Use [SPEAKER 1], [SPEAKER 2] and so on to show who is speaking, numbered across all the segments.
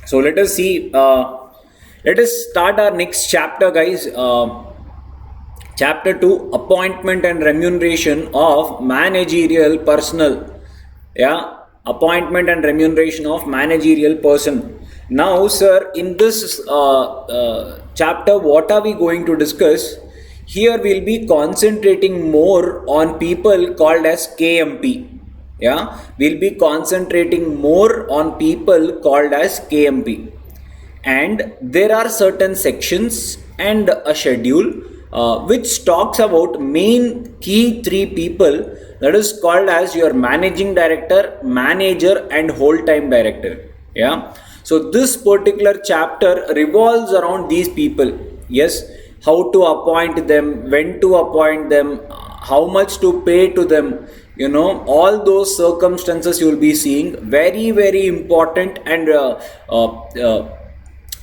[SPEAKER 1] So let us see. Let us start our next chapter, guys. Chapter 2, appointment and remuneration of managerial personnel. Yeah, appointment and remuneration of managerial person. Now, sir, in this chapter, what are we going to discuss? Here we'll be concentrating more on people called as KMP. Yeah, we'll be concentrating more on people called as KMP, and there are certain sections and a schedule which talks about main key three people, that is called as your managing director, manager, and whole time director. Yeah, so this particular chapter revolves around these people. Yes, how to appoint them, when to appoint them, how much to pay to them, all those circumstances you will be seeing. Very, very important. And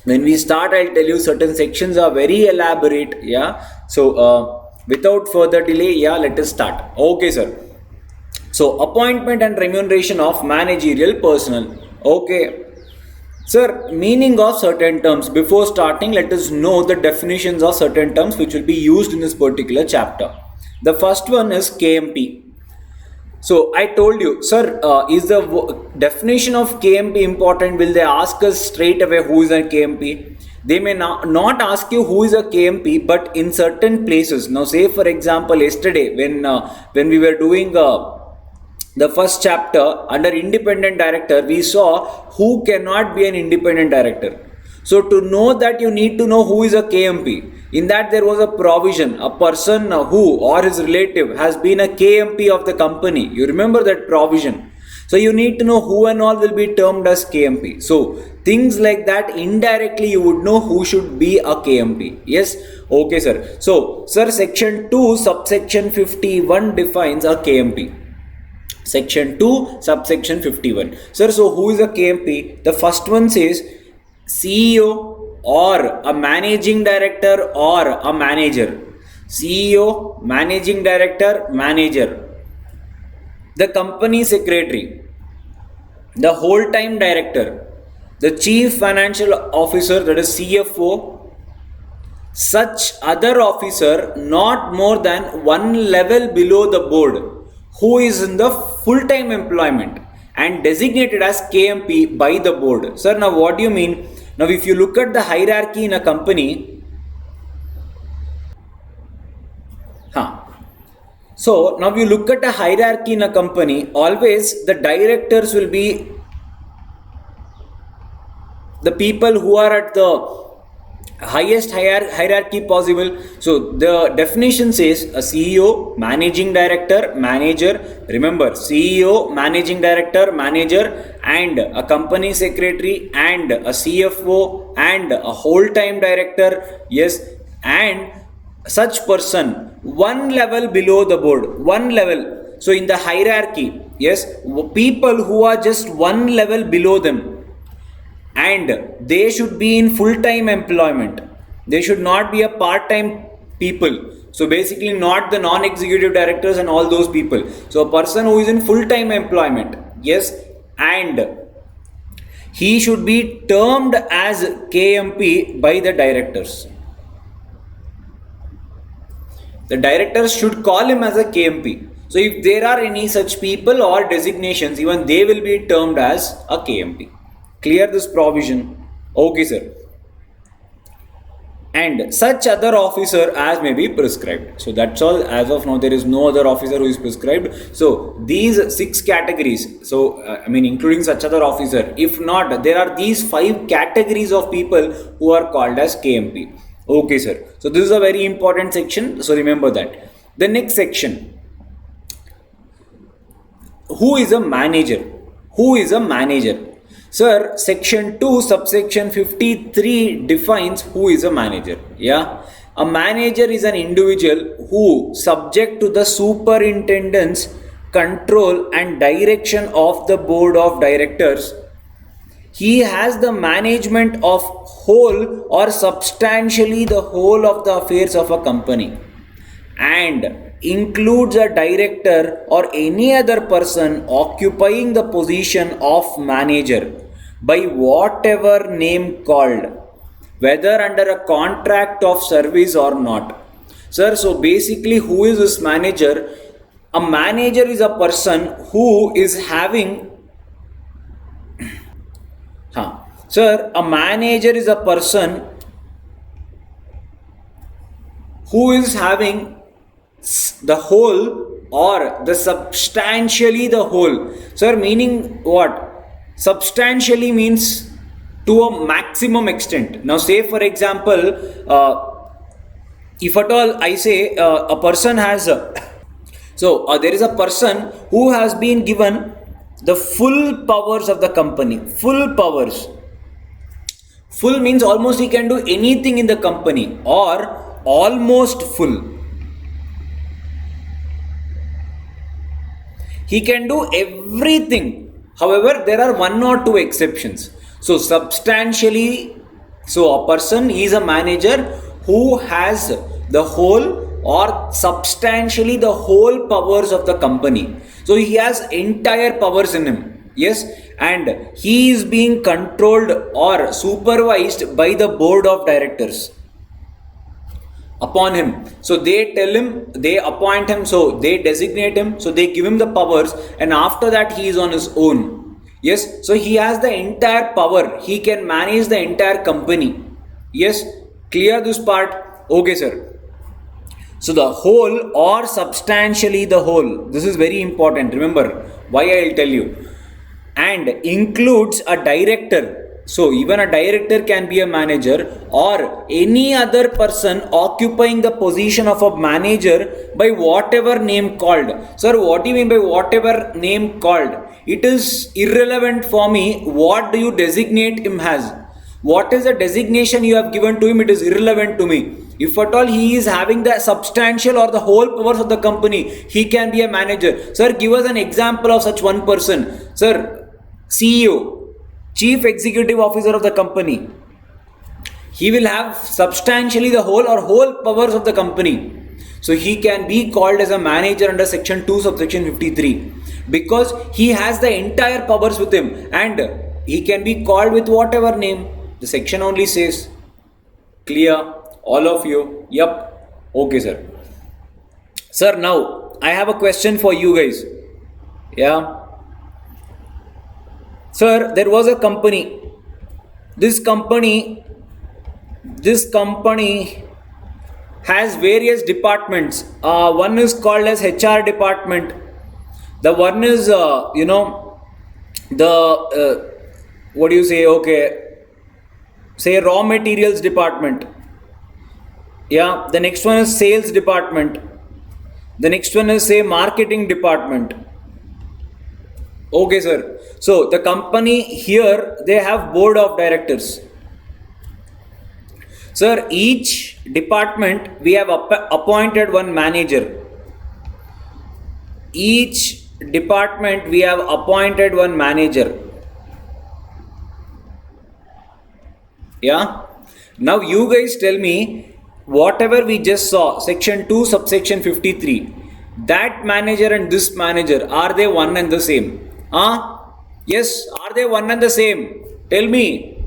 [SPEAKER 1] when we start, I'll tell you certain sections are very elaborate. Yeah, so without further delay, yeah, let us start. Okay, sir. So appointment and remuneration of managerial personnel. Okay, sir, meaning of certain terms. Before starting, let us know the definitions of certain terms which will be used in this particular chapter. The first one is KMP. So I told you, sir, is the definition of KMP important? Will they ask us straight away who is a KMP? They may not ask you who is a KMP, but in certain places. Now, say for example, yesterday when we were doing the first chapter under independent director, we saw who cannot be an independent director. So to know that, you need to know who is a KMP. In that there was a provision, a person who or his relative has been a KMP of the company. You remember that provision. So you need to know who and all will be termed as KMP. So things like that, indirectly you would know who should be a KMP. Yes, okay, sir. So sir, section 2 subsection 51 defines a KMP. Section 2 subsection 51. Sir, so who is a KMP? The first one says CEO or a managing director or a manager. CEO, managing director, manager. The company secretary, the whole time director, the chief financial officer, that is CFO, such other officer not more than one level below the board who is in the full-time employment and designated as KMP by the board. Sir, now what do you mean? Now if you look at the hierarchy in a company, so now you look at a hierarchy in a company, always the directors will be the people who are at the highest hierarchy possible. So the definition says a CEO, managing director, manager. Remember, CEO, managing director, manager, and a company secretary, and a CFO, and a whole time director. Yes, and such person one level below the board, one level. So in the hierarchy, yes, people who are just one level below them, and they should be in full-time employment. They should not be a part-time people. So basically not the non-executive directors and all those people. So a person who is in full-time employment, yes, and he should be termed as KMP by the directors. The directors should call him as a KMP. So if there are any such people or designations, even they will be termed as a KMP. Clear this provision? Okay, sir. And such other officer as may be prescribed. So that's all. As of now, there is no other officer who is prescribed. So these 6 categories, so including such other officer. If not, there are these 5 categories of people who are called as KMP. Okay, sir. So this is a very important section. So remember that. The next section. Who is a manager? Who is a manager? Sir, section 2 subsection 53 defines who is a manager. Yeah, a manager is an individual who, subject to the superintendent's control and direction of the board of directors, he has the management of whole or substantially the whole of the affairs of a company, and includes a director or any other person occupying the position of manager, by whatever name called, whether under a contract of service or not. Sir, so basically, who is this manager? A manager is a person who is having. Sir, a manager is a person who is having the whole or the substantially the whole. Sir, meaning what? Substantially means to a maximum extent. Now, say for example, if at all I say a person has there is a person who has been given the full powers of the company. Full powers. Full means almost he can do anything in the company, or almost full. He can do everything. However, there are one or two exceptions. So substantially, so a person is a manager who has the whole or substantially the whole powers of the company. So he has entire powers in him. Yes, and he is being controlled or supervised by the board of directors upon him. So they tell him, they appoint him, so they designate him, so they give him the powers, and after that he is on his own. Yes, so he has the entire power. He can manage the entire company. Yes, clear this part? Okay, sir. So the whole or substantially the whole. This is very important. Remember why I will tell you. And includes a director. So even a director can be a manager, or any other person occupying the position of a manager by whatever name called. Sir, what do you mean by whatever name called? It is irrelevant for me. What do you designate him as? What is the designation you have given to him? It is irrelevant to me. If at all he is having the substantial or the whole powers of the company, he can be a manager. Sir, give us an example of such one person. Sir, CEO, Chief Executive Officer of the company. He will have substantially the whole or whole powers of the company. So he can be called as a manager under section 2 subsection 53 because he has the entire powers with him, and he can be called with whatever name. The section only says. Clear? All of you? Yep. Okay, sir. Sir, now I have a question for you guys. Yeah. Sir, there was a company. This company has various departments. One is called as HR department. The one is, what do you say? Okay. Say raw materials department. Yeah. The next one is sales department. The next one is say marketing department. Okay, sir. So the company here, they have board of directors. Sir, each department we have appointed one manager. Each department we have appointed one manager. Yeah. Now you guys tell me, whatever we just saw, section 2 subsection 53, that manager and this manager, are they one and the same? Yes, are they one and the same? Tell me.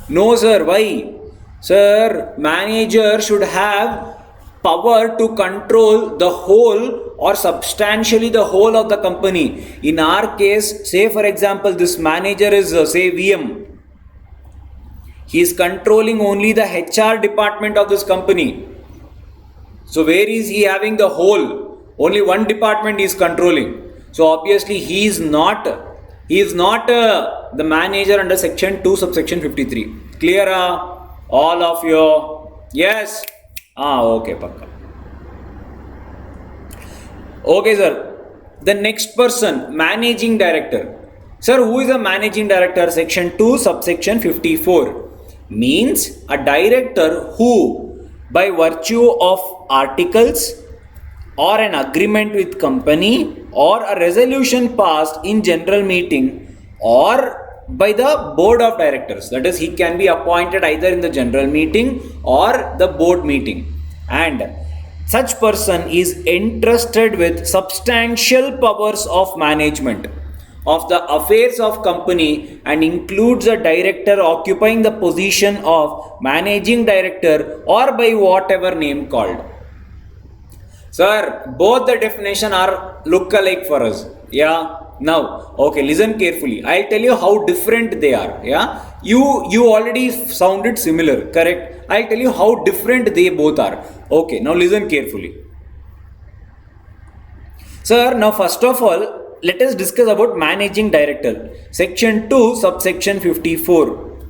[SPEAKER 1] No, sir. Why? Sir, manager should have power to control the whole or substantially the whole of the company. In our case, say for example, this manager is say VM. He is controlling only the HR department of this company. So where is he having the whole? Only one department he is controlling. So obviously he is not the manager under section 2 subsection 53. Clear? All of you? Yes? Okay, Pakka. Okay, sir. The next person, managing director. Sir, who is a managing director? Section 2 subsection 54. Means a director who, by virtue of articles or an agreement with company or a resolution passed in general meeting or by the board of directors, that is, he can be appointed either in the general meeting or the board meeting, and such person is entrusted with substantial powers of management. of the affairs of company and includes a director occupying the position of managing director or by whatever name called. Sir, both the definition are look alike for us. Yeah. Now, okay, listen carefully. I'll tell you how different they are. Yeah. You already sounded similar, correct? I'll tell you how different they both are. Okay, now listen carefully. Sir, now first of all, let us discuss about managing director. Section 2, subsection 54.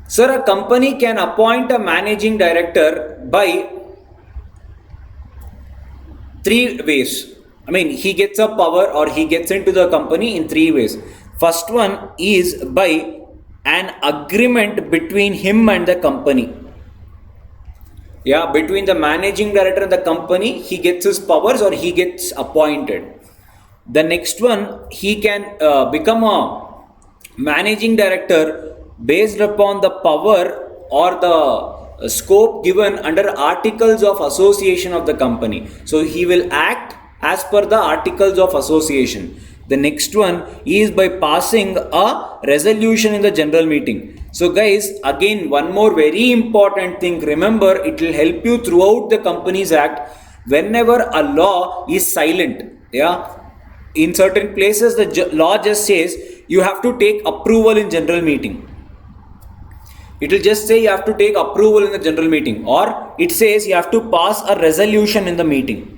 [SPEAKER 1] Sir, a company can appoint a managing director by three ways. I mean, he gets a power or he gets into the company in three ways. First one is by an agreement between him and the company. Yeah, between the managing director and the company, he gets his powers or he gets appointed. The next one, he can become a managing director based upon the power or the scope given under articles of association of the company. So he will act as per the articles of association. The next one is by passing a resolution in the general meeting. So guys, again one more very important thing, remember, it will help you throughout the Companies Act. Whenever a law is silent, yeah, in certain places the law just says you have to take approval in general meeting. It will just say you have to take approval in the general meeting, or it says you have to pass a resolution in the meeting.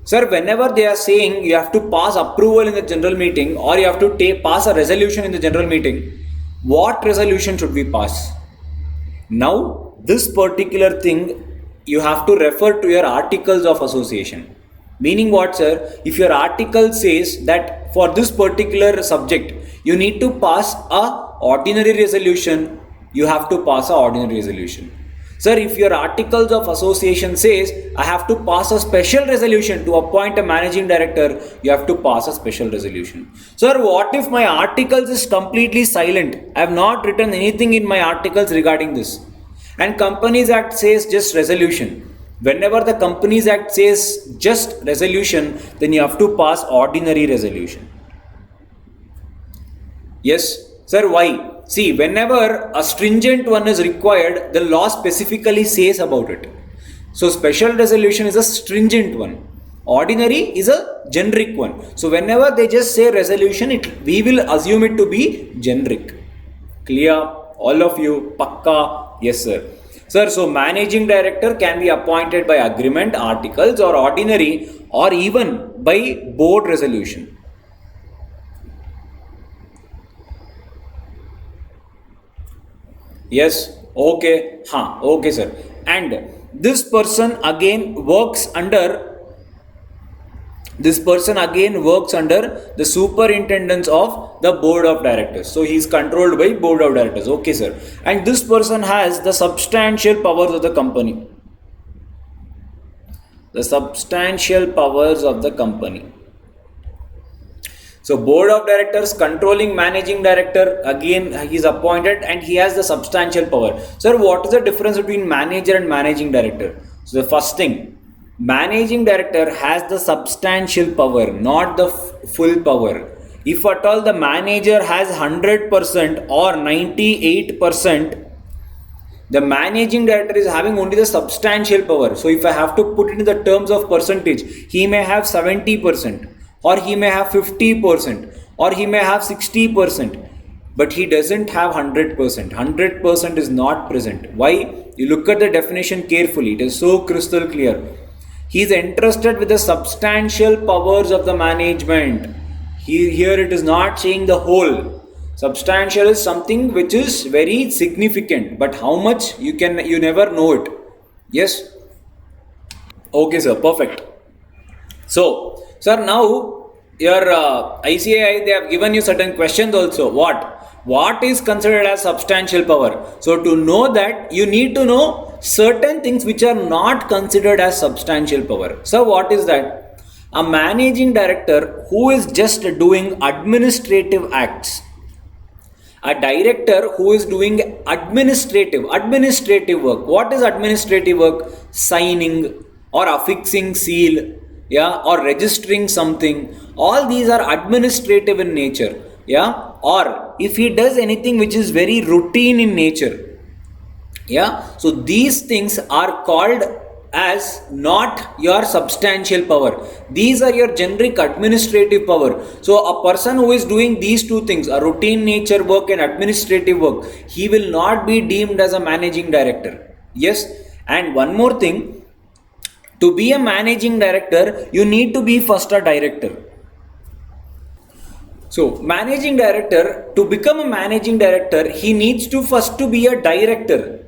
[SPEAKER 1] Sir, whenever they are saying you have to pass approval in the general meeting or you have to pass a resolution in the general meeting, what resolution should we pass? Now, this particular thing you have to refer to your articles of association. Meaning what, sir? If your article says that for this particular subject you need to pass a ordinary resolution, you have to pass a ordinary resolution. Sir, if your articles of association says I have to pass a special resolution to appoint a managing director, you have to pass a special resolution. Sir, what if my articles is completely silent? I have not written anything in my articles regarding this. And Companies Act says just resolution. Whenever the Companies Act says just resolution, then you have to pass ordinary resolution. Yes, sir, why? See, whenever a stringent one is required, the law specifically says about it. So, special resolution is a stringent one. Ordinary is a generic one. So, whenever they just say resolution, we will assume it to be generic. Clear? All of you? Pakka? Yes, sir. Sir, so managing director can be appointed by agreement, articles, or ordinary, or even by board resolution. Yes, okay, okay, sir. And this person again works under the superintendence of the board of directors. So he is controlled by board of directors. Okay, sir. And this person has the substantial powers of the company. The substantial powers of the company. So board of directors controlling managing director, again he is appointed and he has the substantial power. Sir, what is the difference between manager and managing director? So the first thing, managing director has the substantial power, not the full power. If at all the manager has 100% or 98%, the managing director is having only the substantial power. So if I have to put it in the terms of percentage, he may have 70%. Or he may have 50%, or he may have 60%, but he doesn't have 100%. 100% is not present. Why? You look at the definition carefully, it is so crystal clear. He is entrusted with the substantial powers of the management. Here it is not saying the whole. Substantial is something which is very significant, but how much you never know it. Yes? Okay, sir, perfect. So, sir, now your ICAI, they have given you certain questions also. What is considered as substantial power? So to know that, you need to know certain things which are not considered as substantial power. So what is that? A managing director who is just doing administrative acts. A director who is doing administrative work. What is administrative work? Signing or affixing seal, yeah, or registering something. All these are administrative in nature, yeah. Or if he does anything which is very routine in nature, yeah, so these things are called as not your substantial power. These are your generic administrative power. So a person who is doing these two things, a routine nature work and administrative work, he will not be deemed as a managing director. Yes. And one more thing, to be a managing director you need to be first a director. So managing director, to become a managing director, he needs to first to be a director.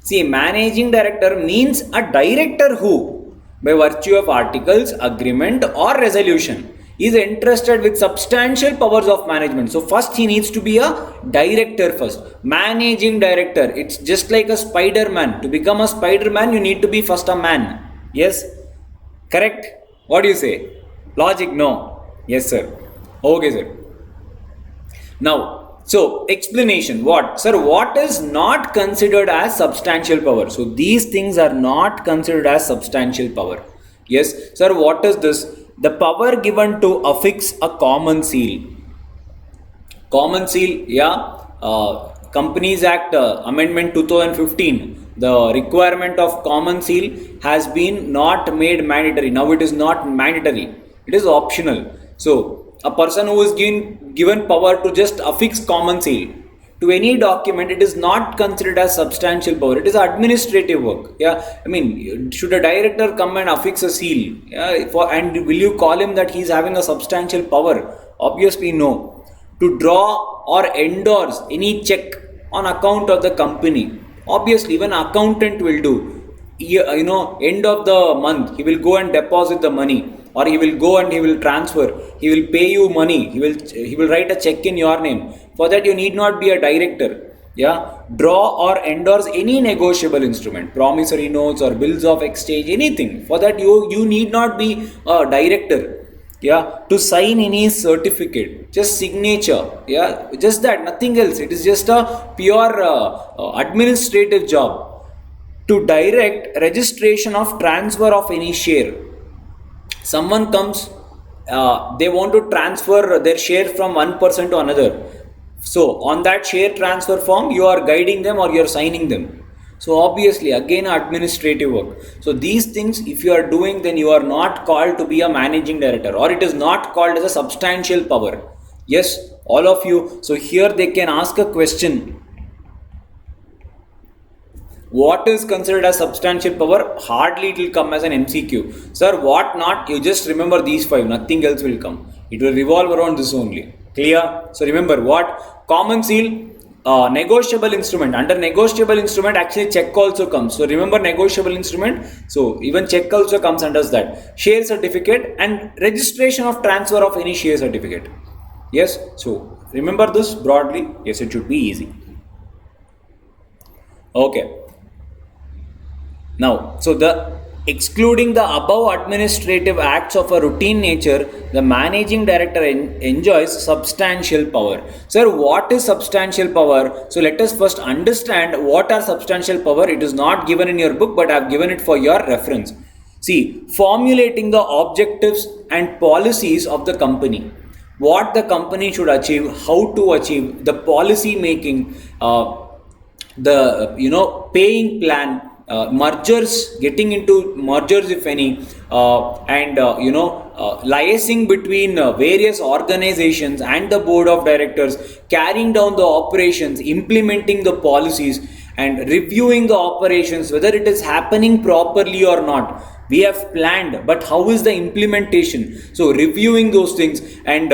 [SPEAKER 1] See, managing director means a director who, by virtue of articles, agreement or resolution, is entrusted with substantial powers of management. So first he needs to be a director first. Managing director, it's just like a Spider-Man. To become a Spider-Man, you need to be first a man. Yes? Correct? What do you say? Logic? No. Yes, sir. Okay, sir. Now, so explanation. What? Sir, what is not considered as substantial power? So these things are not considered as substantial power. Yes. Sir, what is this? The power given to affix a common seal. Common seal, yeah. Companies Act Amendment 2015. The requirement of common seal has been not made mandatory. Now it is not mandatory. It is optional. So a person who is given power to just affix common seal to any document, it is not considered as substantial power. It is administrative work. Yeah, I mean, should a director come and affix a seal? Yeah, and will you call him that he is having a substantial power? Obviously, no. To draw or endorse any check on account of the company, obviously, even accountant will do. End of the month, he will go and deposit the money, or he will go and he will transfer, he will pay you money, he will write a check in your name. For that you need not be a director. Yeah, draw or endorse any negotiable instrument, promissory notes or bills of exchange, anything. For that you need not be a director. Yeah, to sign any certificate, just signature. Yeah, just that, nothing else. It is just a pure administrative job. To direct registration of transfer of any share. Someone comes, they want to transfer their share from one person to another. So on that share transfer form, you are guiding them or you are signing them. So obviously, again, administrative work. So these things, if you are doing, then you are not called to be a managing director, or it is not called as a substantial power. Yes, all of you. So here they can ask a question. What is considered as substantial power? Hardly it will come as an MCQ. Sir, what not? You just remember these 5. Nothing else will come. It will revolve around this only. Clear? So remember what? Common seal, negotiable instrument. Under negotiable instrument, actually check also comes. So remember negotiable instrument. So even check also comes under that. Share certificate and registration of transfer of any share certificate. Yes. So remember this broadly. Yes, it should be easy. Okay. Now, so excluding the above administrative acts of a routine nature, the managing director enjoys substantial power. Sir, what is substantial power? So let us first understand what are substantial power. It is not given in your book, but I have given it for your reference. See, formulating the objectives and policies of the company. What the company should achieve, how to achieve, the policy making, the paying plan, mergers, getting into mergers if any, and liaising between various organizations and the board of directors, carrying down the operations, implementing the policies, and reviewing the operations whether it is happening properly or not. We have planned, but how is the implementation? So reviewing those things and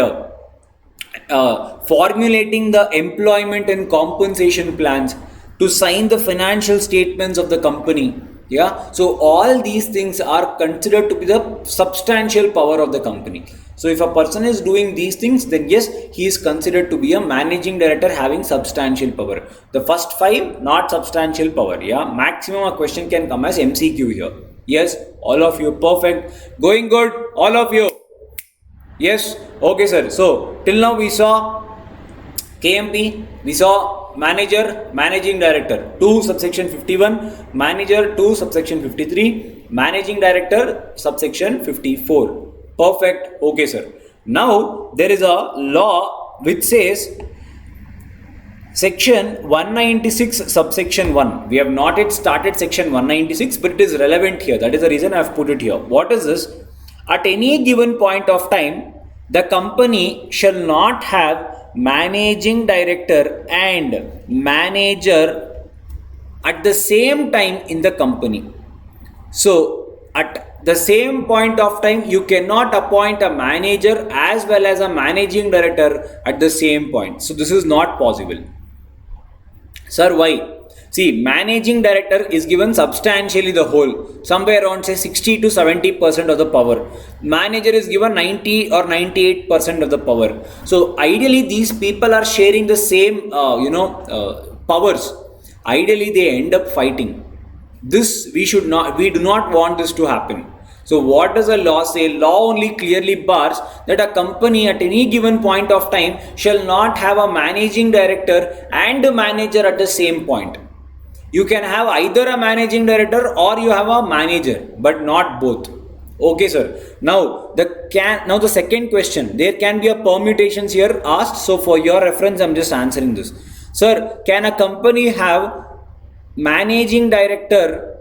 [SPEAKER 1] formulating the employment and compensation plans, to sign the financial statements of the company. Yeah, so all these things are considered to be the substantial power of the company. So if a person is doing these things, then yes, he is considered to be a managing director having substantial power. The first 5 not substantial power. Yeah, maximum a question can come as MCQ here. Yes, all of you, perfect, going good, all of you. Yes, okay sir. So till now we saw KMP, we saw manager, managing director, 2 subsection 51, manager 2 subsection 53, managing director, subsection 54. Perfect. Okay, sir. Now there is a law which says section 196 subsection 1. We have not yet started section 196, but it is relevant here. That is the reason I have put it here. What is this? At any given point of time, the company shall not have managing director and manager at the same time in the company. So at the same point of time, you cannot appoint a manager as well as a managing director at the same point. So this is not possible. Sir, why? See, managing director is given substantially the whole, somewhere around say 60 to 70% of the power. Manager is given 90 or 98% of the power. So ideally, these people are sharing the same, powers. Ideally, they end up fighting. This we do not want this to happen. So what does the law say? Law only clearly bars that a company at any given point of time shall not have a managing director and a manager at the same point. You can have either a managing director or you have a manager, but not both. Okay, sir. Now the second question, there can be a permutations here asked. So for your reference, I'm just answering this. Sir, can a company have managing director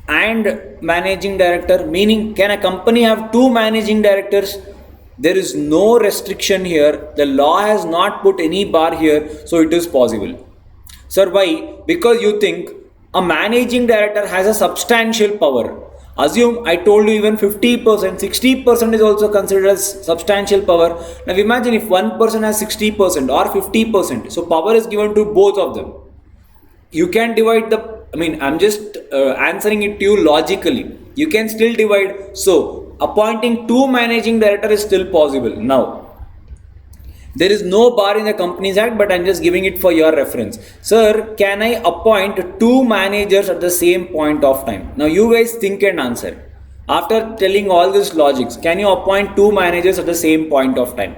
[SPEAKER 1] and managing director? Meaning, can a company have two managing directors? There is no restriction here. The law has not put any bar here, so it is possible. Sir, why? Because you think a managing director has a substantial power. Assume I told you even 50%, 60% is also considered as substantial power. Now imagine if one person has 60% or 50%. So power is given to both of them. You can divide I'm just answering it to you logically. You can still divide. So appointing two managing director is still possible. Now, there is no bar in the Companies Act, but I'm just giving it for your reference. Sir, can I appoint two managers at the same point of time? Now you guys think and answer. After telling all this logics, can you appoint two managers at the same point of time?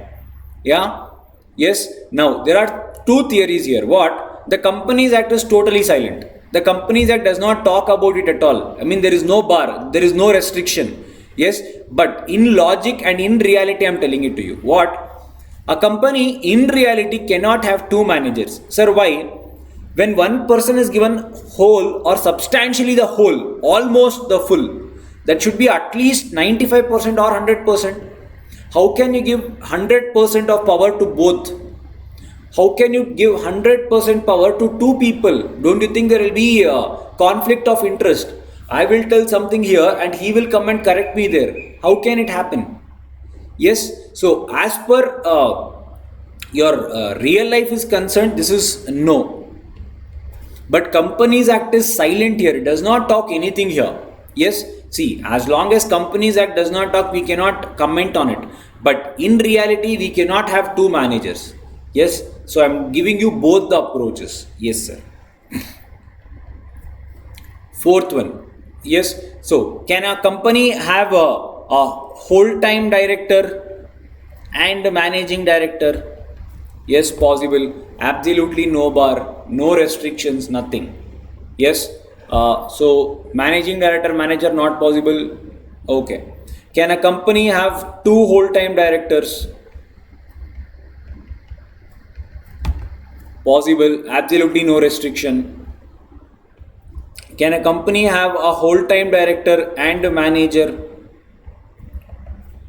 [SPEAKER 1] Yeah? Yes? Now, there are two theories here. What? The Companies Act is totally silent. The Companies Act does not talk about it at all. There is no bar, there is no restriction. Yes? But in logic and in reality, I'm telling it to you. What? A company in reality cannot have two managers. Sir, why? When one person is given whole or substantially the whole, almost the full, that should be at least 95% or 100%. How can you give 100% of power to both? How can you give 100% power to two people? Don't you think there will be a conflict of interest? I will tell something here and he will come and correct me there. How can it happen? Yes, so as per your real life is concerned, this is no. But Companies Act is silent here. It does not talk anything here. Yes, see, as long as Companies Act does not talk, we cannot comment on it. But in reality, we cannot have two managers. Yes, so I'm giving you both the approaches. Yes, sir. Fourth one. Yes, so can a company have a whole-time director and managing director? Yes, possible. Absolutely no bar, no restrictions, nothing. Yes, so managing director, manager, not possible. Okay. Can a company have two whole-time directors? Possible. Absolutely no restriction. Can a company have a whole-time director and a manager?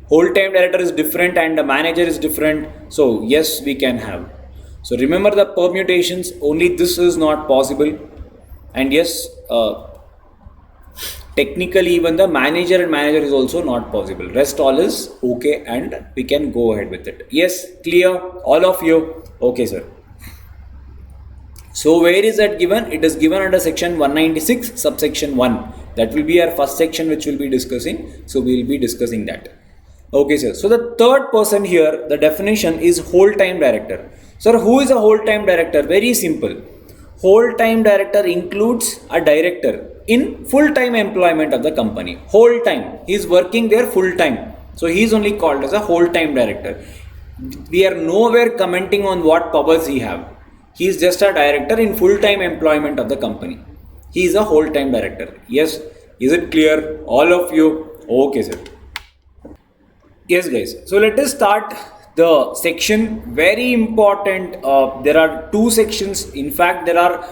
[SPEAKER 1] Whole-time director is different and the manager is different. So yes, we can have. So remember the permutations, only this is not possible. And yes, technically even the manager and manager is also not possible. Rest all is okay and we can go ahead with it. Yes, clear? All of you? Okay, sir. So where is that given? It is given under section 196 subsection 1. That will be our first section which we'll be discussing. So we will be discussing that. Okay, sir. So the third person here, the definition is whole-time director. Sir, who is a whole-time director? Very simple. Whole-time director includes a director in full-time employment of the company. Whole time. He is working there full-time. So he is only called as a whole-time director. We are nowhere commenting on what powers he have. He is just a director in full-time employment of the company. He is a whole-time director. Yes. Is it clear? All of you? Okay, sir. Yes, guys. So let us start the section. Very important. There are two sections. In fact, there are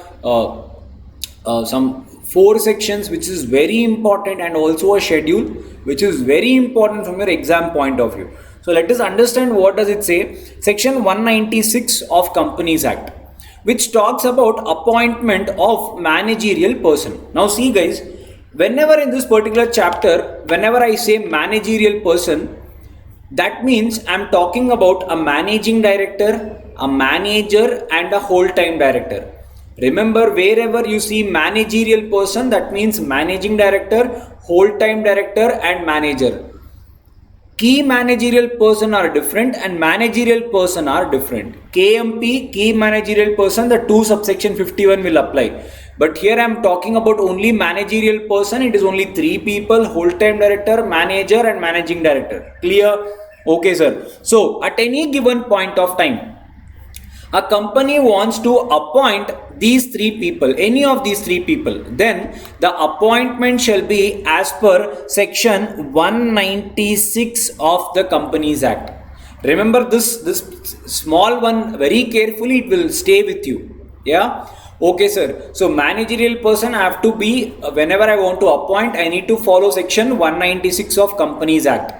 [SPEAKER 1] some four sections, which is very important, and also a schedule, which is very important from your exam point of view. So let us understand what does it say. Section 196 of Companies Act, which talks about appointment of managerial person. Now see, guys, whenever in this particular chapter, whenever I say managerial person, that means I'm talking about a managing director, a manager, and a whole-time director. Remember, wherever you see managerial person, that means managing director, whole-time director, and manager. Key managerial person are different and managerial person are different. KMP, key managerial person, the 2 subsection 51 will apply. But here I am talking about only managerial person. It is only 3 people: whole-time director, manager, and managing director. Clear? Okay, sir. So at any given point of time, a company wants to appoint these 3 people, any of these 3 people, then the appointment shall be as per section 196 of the Companies Act. Remember this small one very carefully, it will stay with you. Yeah. Okay, sir. So managerial person I have to be, whenever I want to appoint, I need to follow section 196 of Companies Act.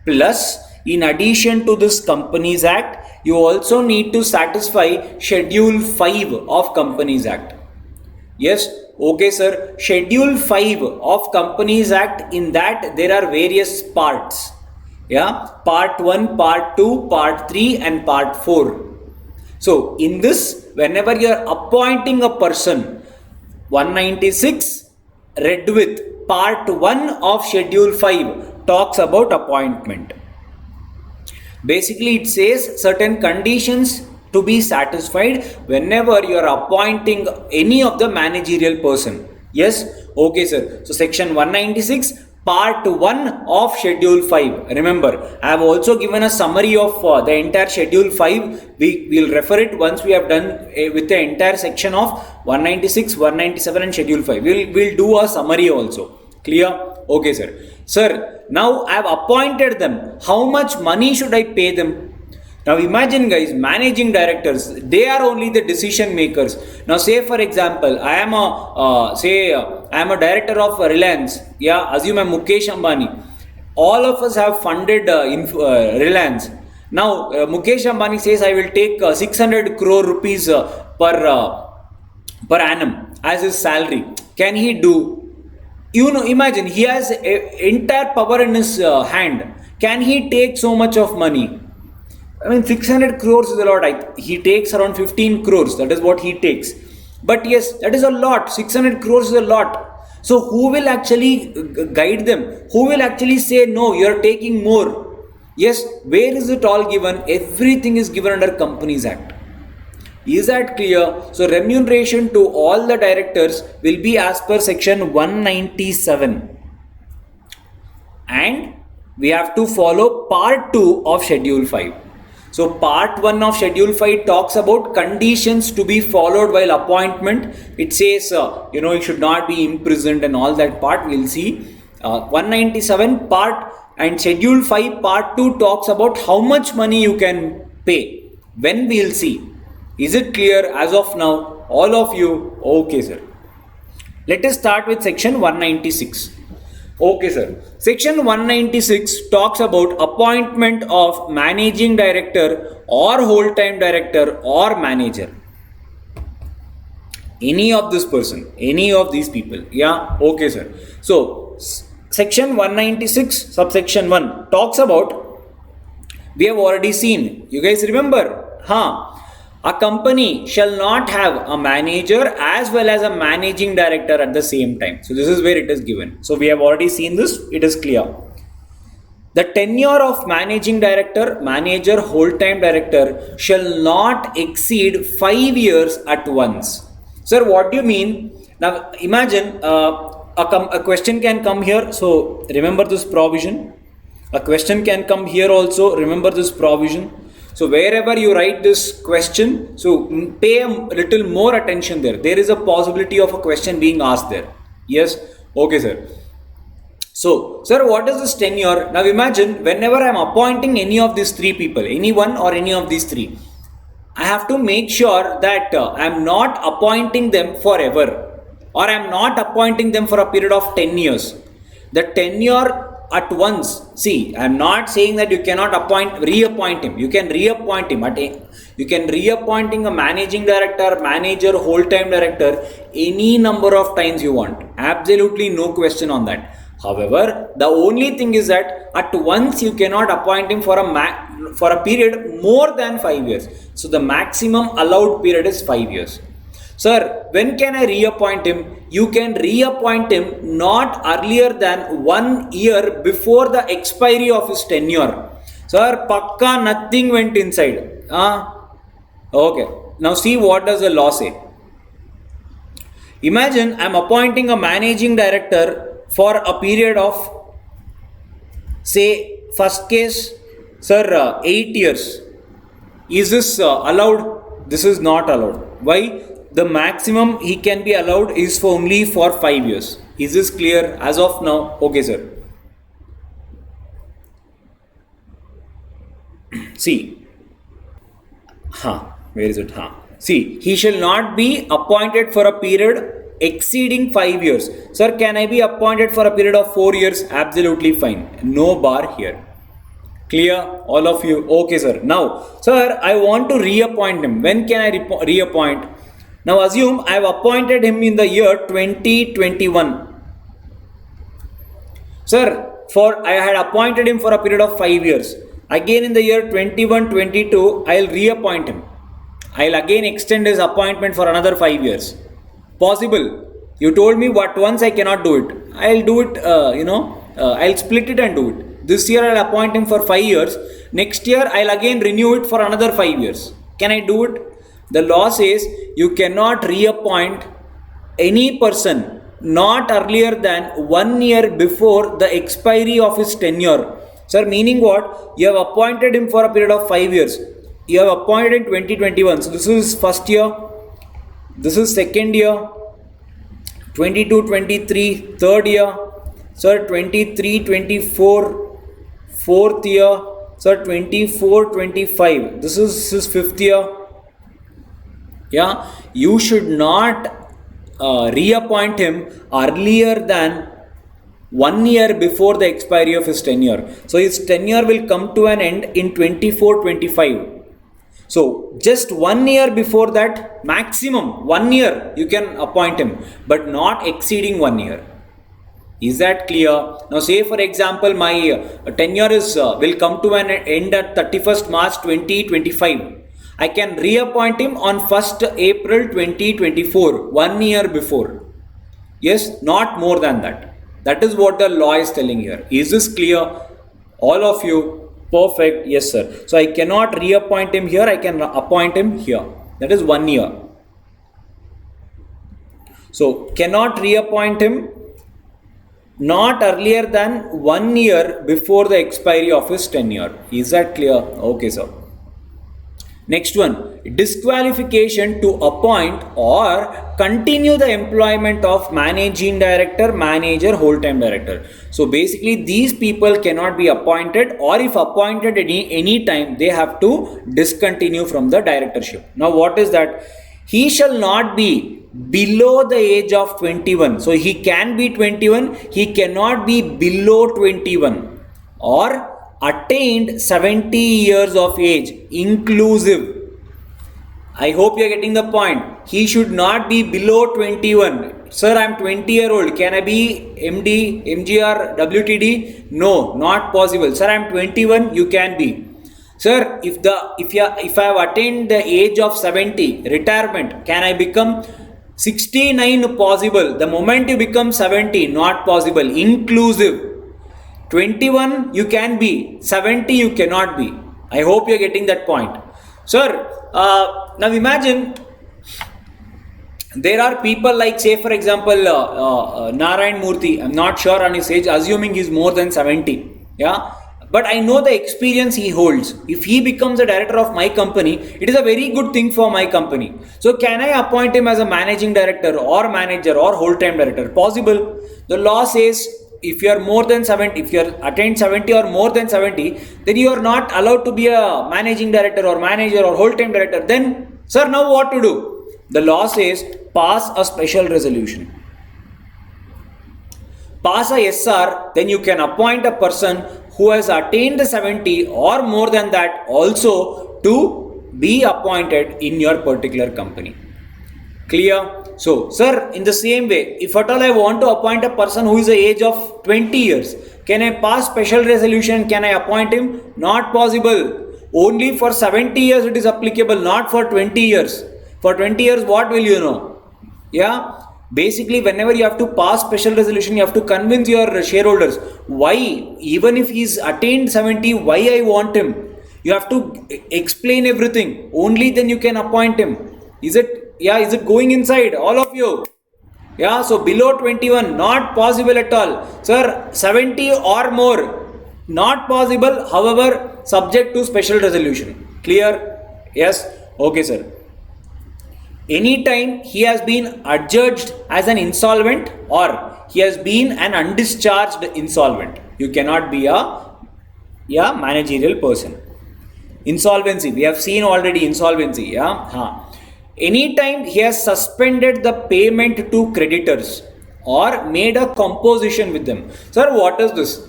[SPEAKER 1] Plus, in addition to this Companies Act, you also need to satisfy Schedule 5 of Companies Act. Yes, okay, sir. Schedule 5 of Companies Act, in that there are various parts. Yeah, part 1, part 2, part 3, and part 4. So in this, whenever you are appointing a person, 196 read with part 1 of Schedule 5 talks about appointment. Basically, it says certain conditions to be satisfied whenever you are appointing any of the managerial person. Yes, okay, sir. So section 196 part 1 of Schedule 5. Remember, I have also given a summary of the entire Schedule 5. We will refer it once we have done with the entire section of 196, 197 and Schedule 5. We'll do a summary also. Clear? Okay, sir. Sir, now I have appointed them. How much money should I pay them? Now imagine, guys, managing directors, they are only the decision makers. Now say for example, I am a director of Reliance. Yeah, assume I'm Mukesh Ambani. All of us have funded Reliance. Now Mukesh Ambani says I will take 600 crore rupees per annum as his salary. Can he do? You know, imagine he has entire power in his hand. Can he take so much of money? I mean, 600 crores is a lot. He takes around 15 crores. That is what he takes. But yes, that is a lot. 600 crores is a lot. So who will actually guide them? Who will actually say, no, you are taking more? Yes, where is it all given? Everything is given under Companies Act. Is that clear? So remuneration to all the directors will be as per section 197. And we have to follow part 2 of Schedule 5. So part 1 of Schedule 5 talks about conditions to be followed while appointment. It says, you should not be imprisoned and all that part we'll see. 197 part and Schedule 5 part 2 talks about how much money you can pay. When we'll see. Is it clear as of now? All of you? Okay, sir. Let us start with section 196. Okay, sir. Section 196 talks about appointment of managing director or whole-time director or manager. Any of this person, any of these people. Yeah, okay, sir. So, section 196 subsection 1 talks about, we have already seen. You guys remember? A company shall not have a manager as well as a managing director at the same time. So this is where it is given. So we have already seen this. It is clear. The tenure of managing director, manager, whole-time director shall not exceed 5 years at once. Sir, what do you mean? Now imagine a question can come here. So remember this provision. A question can come here also. Remember this provision. So wherever you write this question, so pay a little more attention there. There is a possibility of a question being asked there. Yes? Okay, sir. So sir, what is this tenure? Now imagine whenever I'm appointing any of these three people, any one or any of these three, I have to make sure that I'm not appointing them forever, or I'm not appointing them for a period of 10 years. The tenure at once, see, I'm not saying that you cannot reappoint him. You can reappoint him you can reappointing a managing director, manager, whole time director any number of times you want. Absolutely no question on that. However, the only thing is that at once you cannot appoint him for a period more than 5 years. So the maximum allowed period is 5 years. Sir, when can I reappoint him? You can reappoint him not earlier than 1 year before the expiry of his tenure. Sir, pakka nothing went inside. Okay. Now see, what does the law say? Imagine I'm appointing a managing director for a period of, say, first case, sir, 8 years. Is this allowed? This is not allowed. Why? The maximum he can be allowed is for only for 5 years. Is this clear as of now? Okay, sir. See, where is it? See, he shall not be appointed for a period exceeding 5 years. Sir, can I be appointed for a period of 4 years? Absolutely fine. No bar here. Clear, all of you? Okay, sir. Now, sir, I want to reappoint him. When can I reappoint? Now, assume I have appointed him in the year 2021. Sir, I had appointed him for a period of 5 years. Again in the year 21-22, I'll reappoint him. I'll again extend his appointment for another 5 years. Possible. You told me what once I cannot do it. I'll do it, I'll split it and do it. This year I'll appoint him for 5 years. Next year I'll again renew it for another 5 years. Can I do it? The law says you cannot reappoint any person not earlier than 1 year before the expiry of his tenure. Sir, meaning what? You have appointed him for a period of 5 years. You have appointed in 2021. So this is first year. This is second year. 22-23, third year. Sir, 23-24, fourth year. Sir, 24-25. This is his fifth year. Yeah, you should not reappoint him earlier than 1 year before the expiry of his tenure. So his tenure will come to an end in 24-25. So just 1 year before that, maximum 1 year you can appoint him, but not exceeding 1 year. Is that clear? Now say for example my tenure will come to an end at 31st March 2025. I can reappoint him on 1st April 2024, 1 year before. Yes, not more than that. That is what the law is telling here. Is this clear? All of you? Perfect. Yes, sir. So I cannot reappoint him here. I can appoint him here. That is 1 year. So cannot reappoint him not earlier than 1 year before the expiry of his tenure. Is that clear? Okay, sir. Next one, disqualification to appoint or continue the employment of managing director, manager, whole-time director. So basically these people cannot be appointed, or if appointed any time, they have to discontinue from the directorship. Now what is that? He shall not be below the age of 21. So he can be 21, he cannot be below 21, or attained 70 years of age inclusive. I hope you are getting the point. He should not be below 21. Sir, I am 20-year-old. Can I be MD, MGR, WTD? No, not possible. Sir, I am 21. You can be. Sir, if I have attained the age of 70, retirement, can I become 69? Possible. The moment you become 70, not possible. Inclusive. 21 you can be, 70 you cannot be. I hope you are getting that point. Sir, now imagine there are people like, say for example, Narayan Murthy. I'm not sure on his age, assuming he's more than 70. Yeah, but I know the experience he holds. If he becomes a director of my company, it is a very good thing for my company. So can I appoint him as a managing director or manager or whole-time director? Possible. The law says if you are more than 70, if you are attained 70 or more than 70, then you are not allowed to be a managing director or manager or whole-time director. Then, sir, now what to do? The law says pass a special resolution. Pass a SR, then you can appoint a person who has attained the 70 or more than that also to be appointed in your particular company. Clear? So, sir, in the same way, if at all I want to appoint a person who is the age of 20 years, can I pass special resolution? Can I appoint him? Not possible. Only for 70 years it is applicable, not for 20 years. For 20 years, what will you know? Yeah? Basically, whenever you have to pass special resolution, you have to convince your shareholders why, even if he's attained 70, why I want him. You have to explain everything. Only then you can appoint him. Is it going inside? All of you? Yeah, so below 21, not possible at all. Sir, 70 or more, not possible. However, subject to special resolution. Clear? Yes? Okay, sir. Anytime he has been adjudged as an insolvent or he has been an undischarged insolvent, you cannot be a managerial person. Insolvency, we have seen already insolvency. Anytime he has suspended the payment to creditors or made a composition with them. Sir, what is this?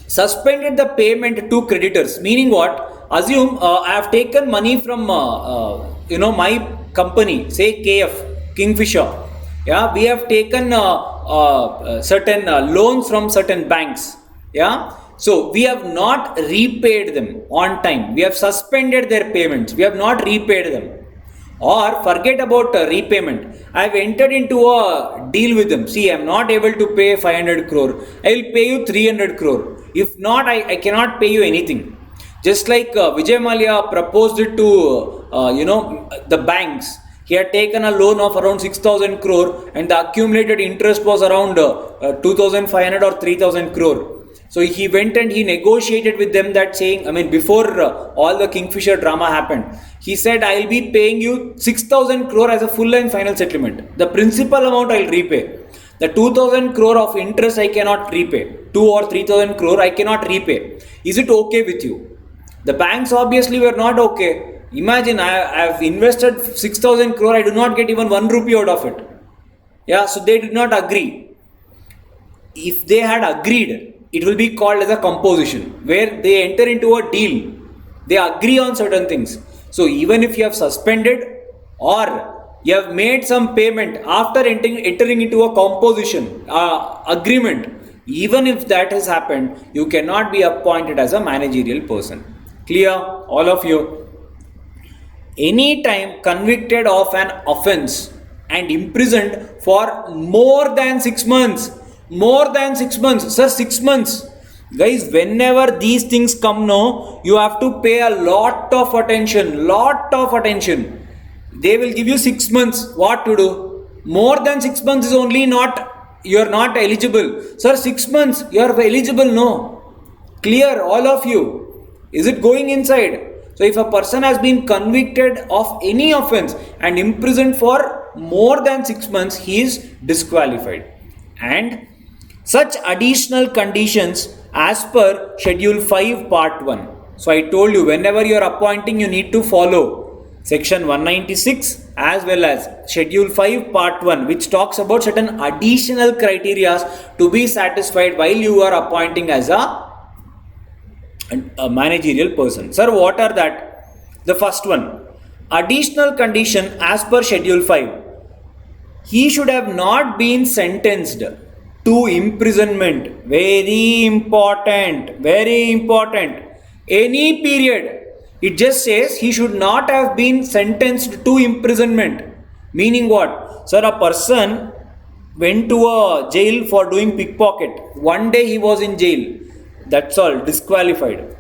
[SPEAKER 1] Suspended the payment to creditors, meaning what? Assume I have taken money from my company, say KF, Kingfisher. Yeah, we have taken certain loans from certain banks. Yeah, so we have not repaid them on time. We have suspended their payments. We have not repaid them. Or forget about repayment. I have entered into a deal with them. See, I am not able to pay 500 crore. I will pay you 300 crore. If not, I cannot pay you anything. Just like Vijay Mallya proposed it to the banks. He had taken a loan of around 6,000 crore and the accumulated interest was around 2,500 or 3,000 crore. So he went and he negotiated with them that saying, before all the Kingfisher drama happened, he said, I will be paying you 6,000 crore as a full and final settlement. The principal amount I will repay. The 2,000 crore of interest I cannot repay. 2 or 3,000 crore I cannot repay. Is it okay with you? The banks obviously were not okay. Imagine I have invested 6,000 crore, I do not get even 1 rupee out of it. Yeah, so they did not agree. If they had agreed, it will be called as a composition, where they enter into a deal. They agree on certain things. So even if you have suspended or you have made some payment after entering into a composition agreement, even if that has happened, you cannot be appointed as a managerial person. Clear? All of you? Anytime convicted of an offense and imprisoned for more than 6 months. More than 6 months. Sir, 6 months. Guys, whenever these things come now, you have to pay a lot of attention. They will give you 6 months. What to do? More than 6 months is only you are not eligible. Sir, 6 months, you are eligible, no. Clear, all of you. Is it going inside? So if a person has been convicted of any offense and imprisoned for more than 6 months, he is disqualified. And such additional conditions as per Schedule 5 Part 1. So I told you, whenever you are appointing, you need to follow Section 196 as well as Schedule 5 Part 1, which talks about certain additional criteria to be satisfied while you are appointing as a managerial person. Sir, what are that? The first one, additional condition as per Schedule 5. He should have not been sentenced to imprisonment. Very important. Any period. It just says he should not have been sentenced to imprisonment. Meaning what? Sir, a person went to a jail for doing pickpocket. One day he was in jail. That's all. Disqualified.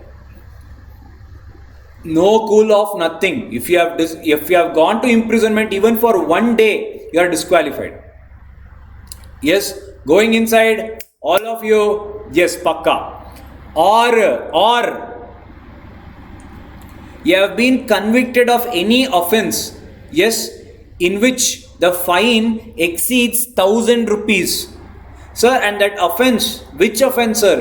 [SPEAKER 1] No cool off, nothing. If you have gone to imprisonment even for 1 day, you are disqualified. Yes, going inside, all of you, yes, pakka. Or you have been convicted of any offense, yes, in which the fine exceeds 1,000 rupees. Sir, and that offense, which offense, sir?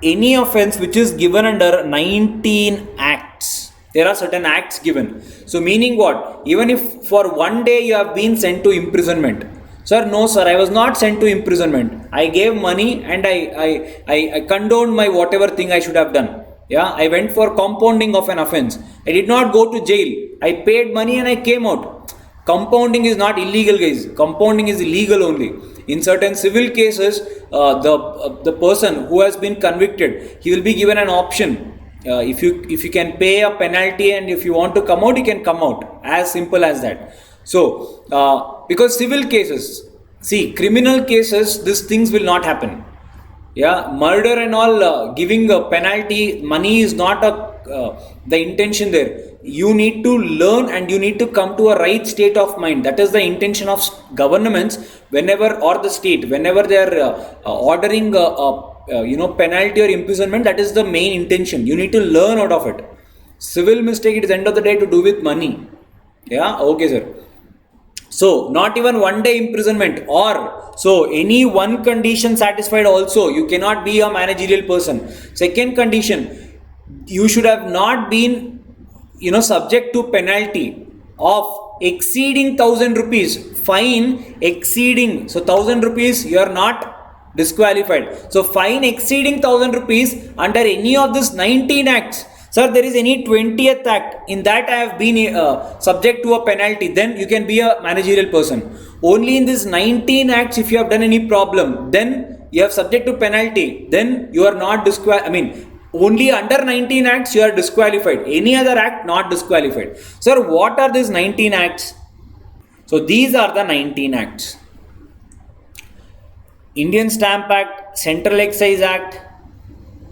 [SPEAKER 1] Any offense which is given under 19 acts. There are certain acts given. So meaning what? Even if for one day you have been sent to imprisonment. Sir, no sir, I was not sent to imprisonment. I gave money and I condoned my whatever thing I should have done. Yeah, I went for compounding of an offense. I did not go to jail. I paid money and I came out. Compounding is not illegal, guys. Compounding is illegal only. In certain civil cases, the person who has been convicted, he will be given an option. If you can pay a penalty and if you want to come out, you can come out. As simple as that. So, because civil cases, see, criminal cases, these things will not happen. Yeah, murder and all, giving a penalty, money is not the intention there. You need to learn and you need to come to a right state of mind. That is the intention of governments whenever, or the state, whenever they are ordering penalty or imprisonment. That is the main intention. You need to learn out of it. Civil mistake, it is end of the day to do with money. Yeah, okay, sir. So, not even one day imprisonment, or so any one condition satisfied also, you cannot be a managerial person. Second condition, you should have not been, subject to penalty of exceeding 1,000 rupees, fine exceeding, so 1,000 rupees, you are not disqualified. So, fine exceeding 1,000 rupees under any of these 19 acts. Sir, there is any 20th act, in that I have been subject to a penalty, then you can be a managerial person. Only in this 19 acts, if you have done any problem, then you have subject to penalty, then you are not disqualified. Only under 19 acts you are disqualified. Any other act not disqualified. Sir, what are these 19 acts? So these are the 19 acts. Indian Stamp Act, Central Excise Act,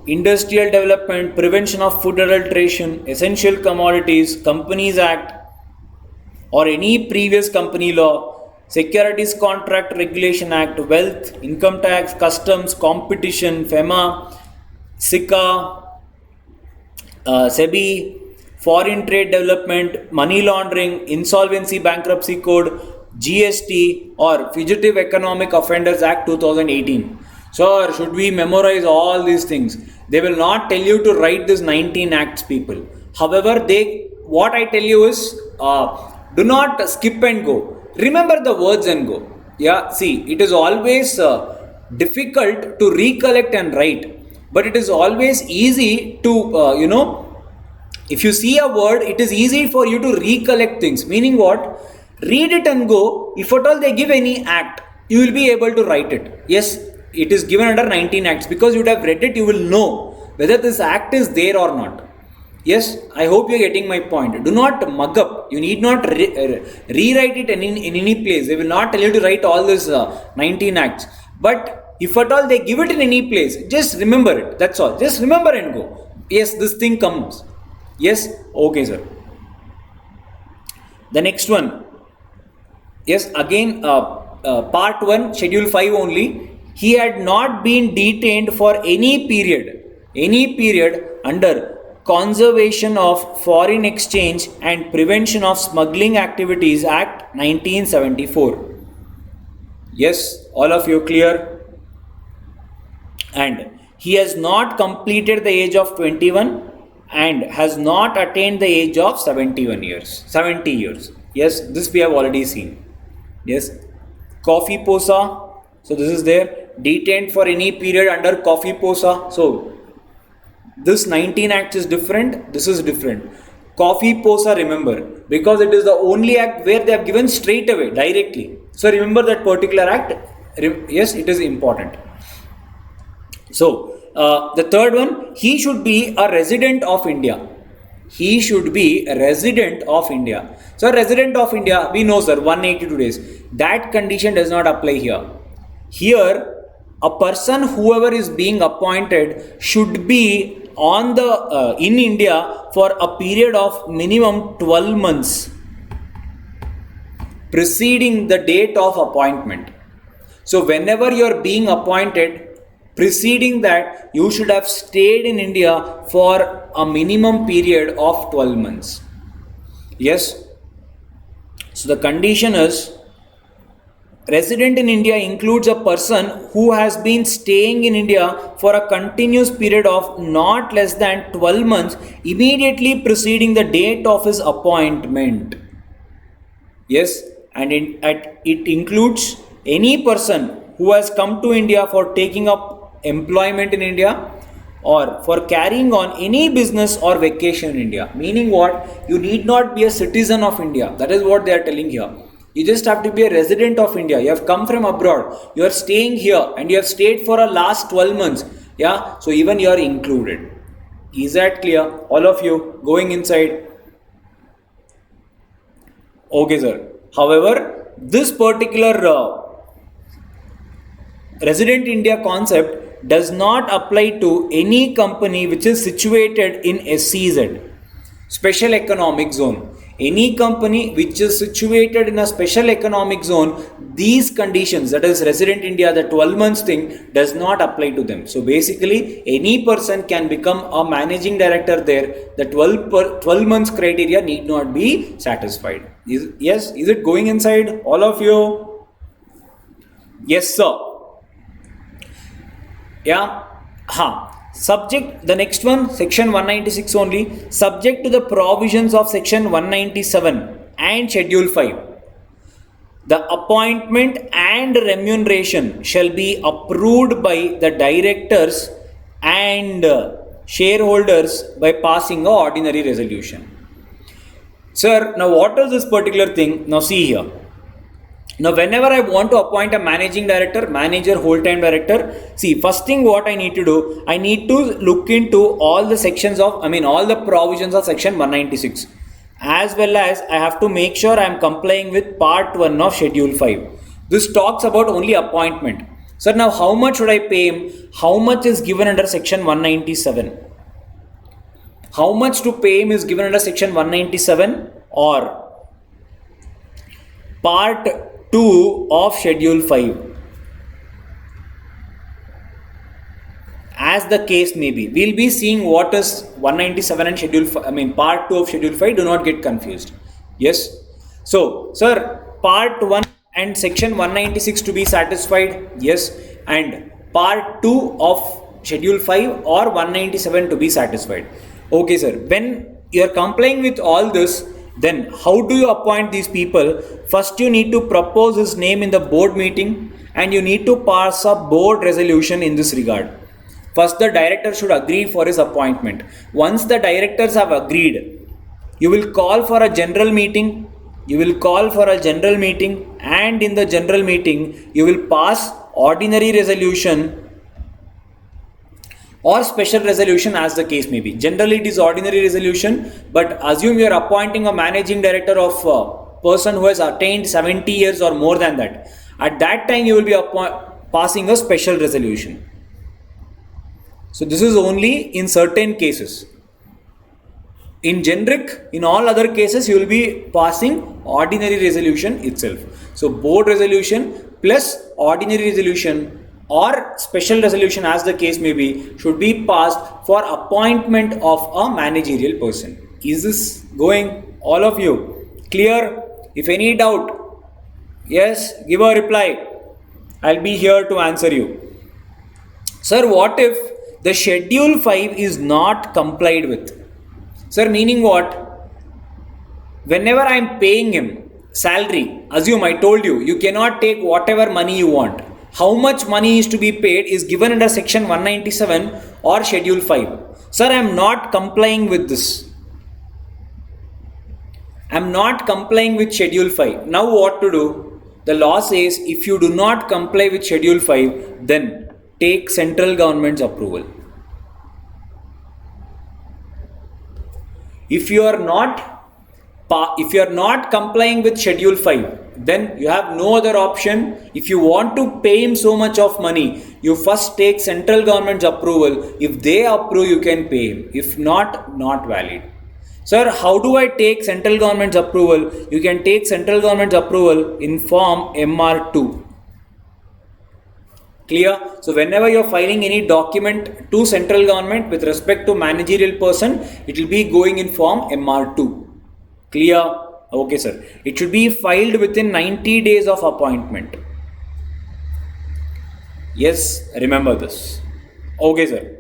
[SPEAKER 1] Industrial Development, Prevention of Food Adulteration, Essential Commodities, Companies Act, or any previous company law, Securities Contract Regulation Act, Wealth, Income Tax, Customs, Competition, FEMA, SICA, SEBI, Foreign Trade Development, Money Laundering, Insolvency Bankruptcy Code, GST, or Fugitive Economic Offenders Act 2018. Sir, should we memorize all these things? They will not tell you to write these 19 acts, people. However, what I tell you is, do not skip and go. Remember the words and go. Yeah, see, it is always difficult to recollect and write. But it is always easy to, if you see a word, it is easy for you to recollect things. Meaning what? Read it and go. If at all they give any act, you will be able to write it. Yes, it is given under 19 acts. Because you would have read it, you will know whether this act is there or not. Yes, I hope you are getting my point. Do not mug up. You need not rewrite it in any place. They will not tell you to write all these 19 acts. But if at all they give it in any place, just remember it. That's all. Just remember and go. Yes, this thing comes. Yes, okay, sir. The next one. Yes, again, part 1, schedule 5 only. He had not been detained for any period under Conservation of Foreign Exchange and Prevention of Smuggling Activities Act 1974. Yes, all of you clear? And he has not completed the age of 21 and has not attained the age of 70 years. Yes, this we have already seen. Yes, Coffee Posa. So this is there. Detained for any period under Coffee Posa. So this 19 acts is different. This is different. Coffee Posa, remember, because it is the only act where they have given straight away, directly. So remember that particular act. Yes, it is important. So the third one, he should be a resident of India. He should be a resident of India. So resident of India, we know, sir, 182 days. That condition does not apply here. Here, a person, whoever is being appointed, should be on the in India for a period of minimum 12 months preceding the date of appointment. So whenever you are being appointed, preceding that, you should have stayed in India for a minimum period of 12 months. Yes. So the condition is Resident in India includes a person who has been staying in India for a continuous period of not less than 12 months immediately preceding the date of his appointment. Yes, and it includes any person who has come to India for taking up employment in India or for carrying on any business or vacation in India. Meaning what? You need not be a citizen of India. That is what they are telling here. You just have to be a resident of India. You have come from abroad. You are staying here and you have stayed for a last 12 months. Yeah, so even you are included. Is that clear? All of you going inside? Okay, sir. However, this particular resident India concept does not apply to any company which is situated in SEZ, Special Economic Zone. Any company which is situated in a special economic zone, these conditions, that is resident India, the 12 months thing, does not apply to them. So basically, any person can become a managing director there. The 12 months criteria need not be satisfied. Is it going inside? All of you? Yes, sir. Yeah. Subject, the next one, section 196 only, subject to the provisions of section 197 and schedule 5. The appointment and remuneration shall be approved by the directors and shareholders by passing a ordinary resolution. Sir, now what is this particular thing? Now see here. Now, whenever I want to appoint a managing director, manager, whole-time director, see, first thing what I need to do, I need to look into all the sections of, all the provisions of section 196. As well as I have to make sure I am complying with part 1 of schedule 5. This talks about only appointment. So now how much should I pay him? How much is given under section 197? How much to pay him is given under section 197 or part 2 of schedule 5, as the case may be. We'll be seeing what is 197 and schedule 5, part 2 of schedule 5. Do not get confused. Yes. So sir, part 1 and section 196 to be satisfied. Yes. And part 2 of schedule 5 or 197 to be satisfied. Okay sir, when you are complying with all this, then how do you appoint these people? First you need to propose his name in the board meeting and you need to pass a board resolution in this regard. First the director should agree for his appointment. Once the directors have agreed, you will call for a general meeting. And in the general meeting you will pass ordinary resolution or special resolution as the case may be. Generally it is ordinary resolution, but assume you are appointing a managing director of a person who has attained 70 years or more than that. At that time you will be passing a special resolution. So this is only in certain cases. In generic, in all other cases you will be passing ordinary resolution itself. So board resolution plus ordinary resolution or special resolution as the case may be should be passed for appointment of a managerial person. Is this going? All of you clear? If any doubt, yes, give a reply. I'll be here to answer you. Sir, what if the schedule 5 is not complied with? Sir, meaning what? Whenever I am paying him salary, assume I told you, you cannot take whatever money you want. How much money is to be paid is given under section 197 or schedule 5. Sir, I am not complying with this. I am not complying with schedule 5. Now what to do? The law says if you do not comply with schedule 5, then take central government's approval. If you are not complying with schedule 5, then you have no other option. If you want to pay him so much of money, you first take central government's approval. If they approve, you can pay him. If not, not valid. Sir, how do I take central government's approval? You can take central government's approval in form MR2. Clear? So whenever you are filing any document to central government with respect to managerial person, it will be going in form MR2. Clear? Okay sir. It should be filed within 90 days of appointment. Yes, remember this. Okay, sir.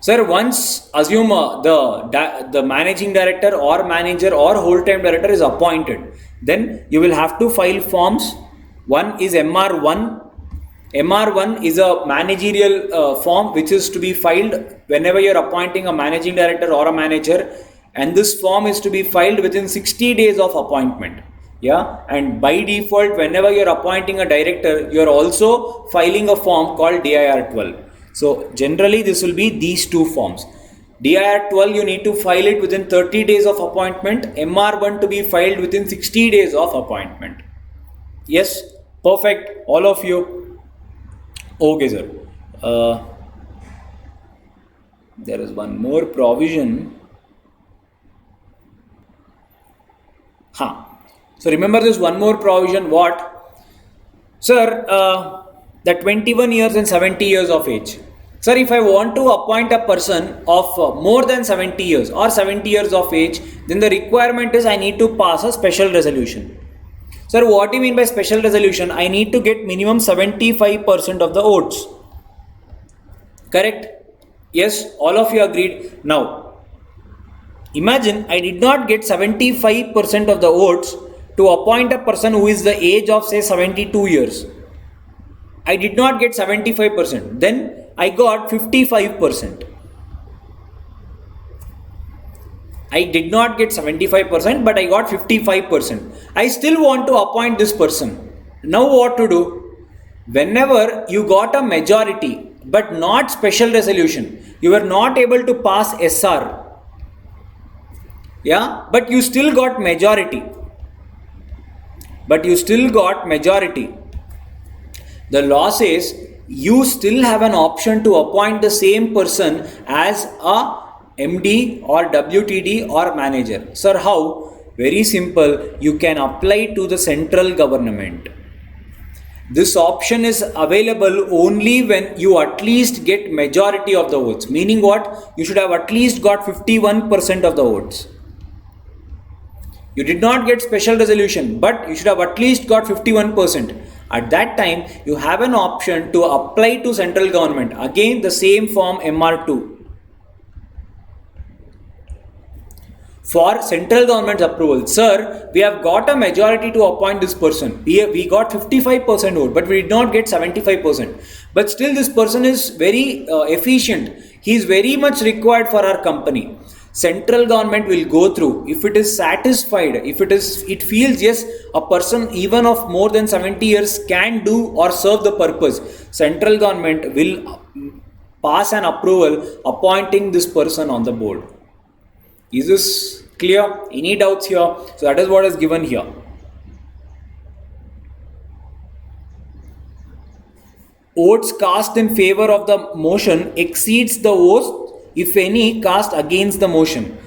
[SPEAKER 1] Sir, once assume the managing director or manager or whole time director is appointed, then you will have to file forms. One is MR1. MR1 is a managerial form which is to be filed whenever you are appointing a managing director or a manager, and this form is to be filed within 60 days of appointment. Yeah, and by default, whenever you are appointing a director, you are also filing a form called DIR 12. So generally this will be these two forms. DIR 12 you need to file it within 30 days of appointment, MR1 to be filed within 60 days of appointment. Yes, perfect, all of you. Okay, sir. There is one more provision. Huh. So remember this one more provision. What? Sir, the 21 years and 70 years of age. Sir, if I want to appoint a person of more than 70 years or 70 years of age, then the requirement is I need to pass a special resolution. Sir, what do you mean by special resolution? I need to get minimum 75% of the votes. Correct? Yes, all of you agreed. Now, imagine I did not get 75% of the votes to appoint a person who is the age of say 72 years. I did not get 75%. Then I got 55%. I did not get 75%, but I got 55%. I still want to appoint this person. Now what to do? Whenever you got a majority, but not special resolution, you were not able to pass SR. Yeah, but you still got majority. The law says you still have an option to appoint the same person as a MD or WTD or manager. Sir, how? Very simple. You can apply to the central government. This option is available only when you at least get majority of the votes. Meaning what? You should have at least got 51% of the votes. You did not get special resolution, but you should have at least got 51%. At that time, you have an option to apply to central government. Again, the same form MR2. For central government's approval. Sir, we have got a majority to appoint this person. We got 55% vote, but we did not get 75%. But still this person is very efficient. He is very much required for our company. Central government will go through. If it is satisfied, it feels yes, a person even of more than 70 years can do or serve the purpose. Central government will pass an approval appointing this person on the board. Is this clear? Any doubts here? So that is what is given here. Votes cast in favor of the motion exceeds the votes, if any, cast against the motion,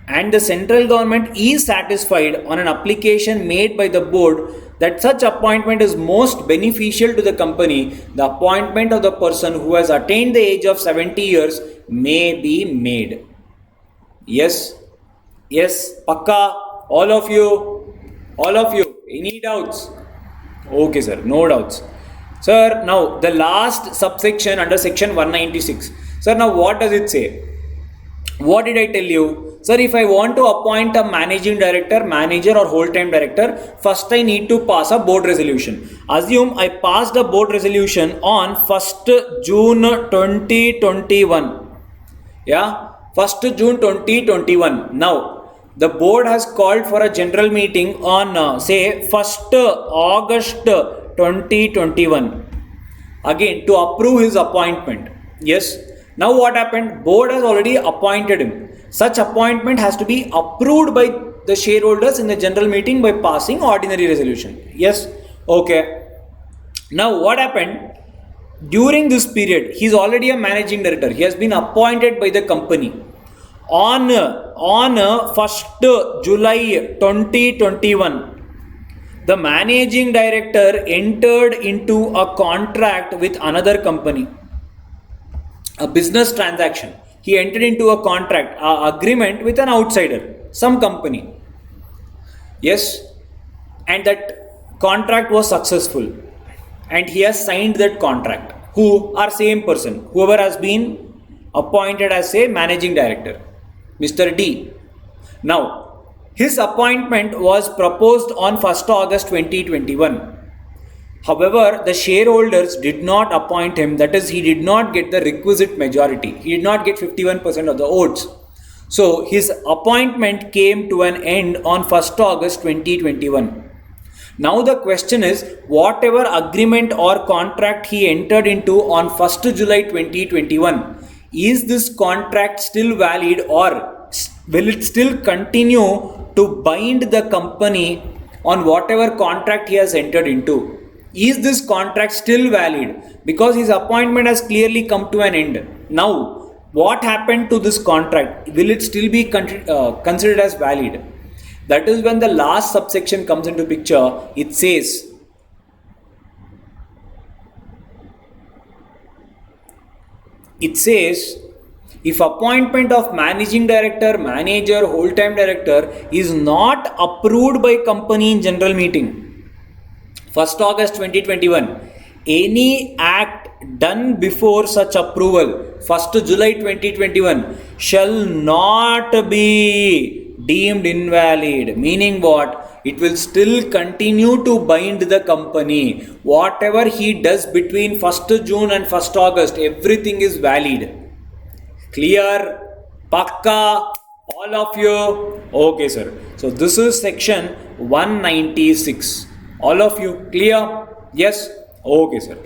[SPEAKER 1] and the central government is satisfied on an application made by the board that such appointment is most beneficial to the company, the appointment of the person who has attained the age of 70 years may be made. Yes, Pakka, all of you, any doubts? Okay, sir, no doubts. Sir, now the last subsection under section 196. Sir, now what does it say? What did I tell you? Sir, if I want to appoint a managing director, manager or whole-time director, first I need to pass a board resolution. Assume I passed a board resolution on 1st June 2021. Yeah, 1st June 2021. Now, the board has called for a general meeting on say 1st August 2021. Again, to approve his appointment. Yes. Now what happened? Board has already appointed him. Such appointment has to be approved by the shareholders in the general meeting by passing ordinary resolution. Yes. Okay. Now what happened? During this period, he is already a managing director. He has been appointed by the company. On 1st July 2021, the managing director entered into a contract with another company. A business transaction. He entered into a contract, agreement with an outsider, some company. Yes, and that contract was successful. and he has signed that contract. Who are same person, whoever has been appointed as a managing director, Mr. D. Now, his appointment was proposed on 1st August 2021. However, the shareholders did not appoint him, that is, he did not get the requisite majority. He did not get 51% of the votes. So, his appointment came to an end on 1st August 2021. Now the question is, whatever agreement or contract he entered into on 1st July 2021, is this contract still valid, or will it still continue to bind the company on whatever contract he has entered into? Is this contract still valid? Because his appointment has clearly come to an end. Now, what happened to this contract? Will it still be considered as valid? That is when the last subsection comes into picture. It says, if appointment of managing director, manager, whole-time director is not approved by company in general meeting, 1st August 2021, any act done before such approval, 1st July 2021, shall not be deemed invalid. Meaning what? It will still continue to bind the company. Whatever he does between 1st June and 1st August, everything is valid. Clear? Pakka? All of you? Okay, sir. So this is section 196. All of you clear? Yes? Okay, sir.